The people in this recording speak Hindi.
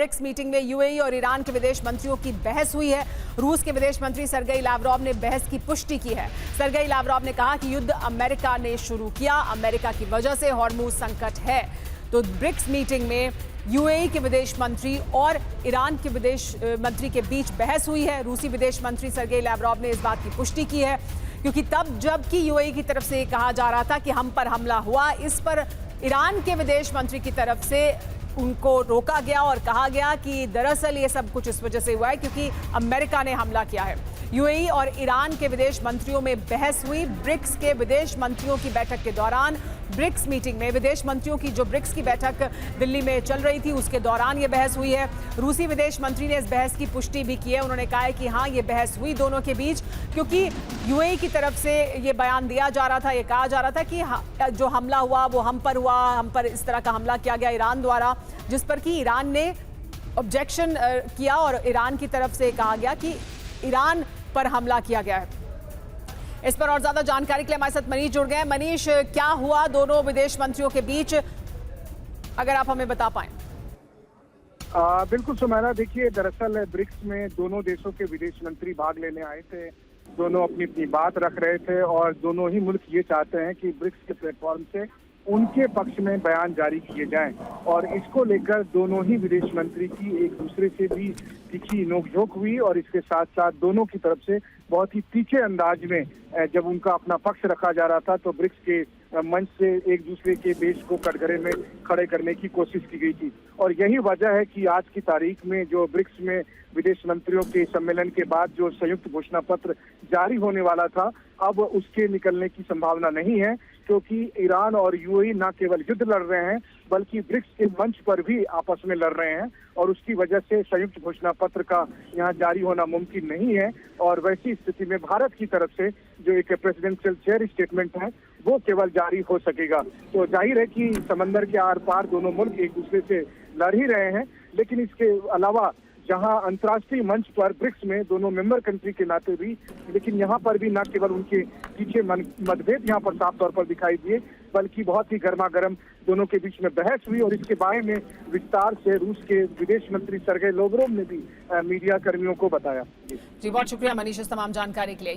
ब्रिक्स मीटिंग में यूएई और ईरान के विदेश मंत्रियों की बहस हुई है। रूस के विदेश मंत्री सर्गेई लावरोव ने बहस की पुष्टि की है। सर्गेई लावरोव ने कहा कि युद्ध अमेरिका ने शुरू किया, अमेरिका की वजह से हॉर्मुज संकट है। तो ब्रिक्स मीटिंग में यूएई के विदेश मंत्री और ईरान के विदेश मंत्री के बीच बहस हुई है। रूसी विदेश मंत्री सर्गेई लावरोव ने इस बात की पुष्टि की है, क्योंकि तब जबकि यूएई की तरफ से कहा जा रहा था कि हम पर हमला हुआ, इस पर ईरान के विदेश मंत्री की तरफ से उनको रोका गया और कहा गया कि दरअसल ये सब कुछ इस वजह से हुआ है क्योंकि अमेरिका ने हमला किया है। यूएई और ईरान के विदेश मंत्रियों में बहस हुई। ब्रिक्स के विदेश मंत्रियों की बैठक के दौरान, ब्रिक्स मीटिंग में विदेश मंत्रियों की जो ब्रिक्स की बैठक दिल्ली में चल रही थी उसके दौरान ये बहस हुई है। रूसी विदेश मंत्री ने इस बहस की पुष्टि भी की है। उन्होंने कहा है कि हाँ, ये बहस हुई दोनों के बीच, क्योंकि यूएई की तरफ से ये बयान दिया जा रहा था, ये कहा जा रहा था कि जो हमला हुआ वो हम पर हुआ, हम पर इस तरह का हमला किया गया ईरान द्वारा, जिस पर कि ईरान ने ऑब्जेक्शन किया और ईरान की तरफ से कहा गया कि ईरान पर हमला किया गया है। इस पर और ज्यादा जानकारी के लिए हमारे साथ मनीष जुड़ गए हैं। मनीष, क्या हुआ दोनों विदेश मंत्रियों के बीच, अगर आप हमें बता पाएं। बिल्कुल सुमैना, देखिए दरअसल ब्रिक्स में दोनों देशों के विदेश मंत्री भाग लेने आए थे। दोनों अपनी अपनी बात रख रहे थे और दोनों ही मुल्क ये चाहते हैं कि ब्रिक्स के प्लेटफॉर्म से उनके पक्ष में बयान जारी किए जाएं और इसको लेकर दोनों ही विदेश मंत्री की एक दूसरे से भी तीखी नोकझोंक हुई और इसके साथ साथ दोनों की तरफ से बहुत ही तीखे अंदाज में जब उनका अपना पक्ष रखा जा रहा था तो ब्रिक्स के मंच से एक दूसरे के देश को कटघरे में खड़े करने की कोशिश की गई थी। और यही वजह है कि आज की तारीख में जो ब्रिक्स में विदेश मंत्रियों के सम्मेलन के बाद जो संयुक्त घोषणा पत्र जारी होने वाला था, अब उसके निकलने की संभावना नहीं है, क्योंकि ईरान और यूएई न केवल युद्ध लड़ रहे हैं बल्कि ब्रिक्स के मंच पर भी आपस में लड़ रहे हैं और उसकी वजह से संयुक्त घोषणा पत्र का यहाँ जारी होना मुमकिन नहीं है। और वैसी स्थिति में भारत की तरफ से जो एक प्रेसिडेंशियल चेयर स्टेटमेंट है वो केवल जारी हो सकेगा। तो जाहिर है कि समंदर के आर पार दोनों मुल्क एक दूसरे से लड़ ही रहे हैं, लेकिन इसके अलावा जहां अंतर्राष्ट्रीय मंच पर ब्रिक्स में दोनों मेंबर कंट्री के नाते भी, लेकिन यहां पर भी न केवल उनके पीछे मतभेद यहां पर साफ तौर पर दिखाई दिए, बल्कि बहुत ही गर्मा गर्म दोनों के बीच में बहस हुई और इसके बारे में विस्तार से रूस के विदेश मंत्री सर्गेई लावरोव ने भी मीडिया कर्मियों को बताया। जी बहुत शुक्रिया मनीष इस तमाम जानकारी के लिए।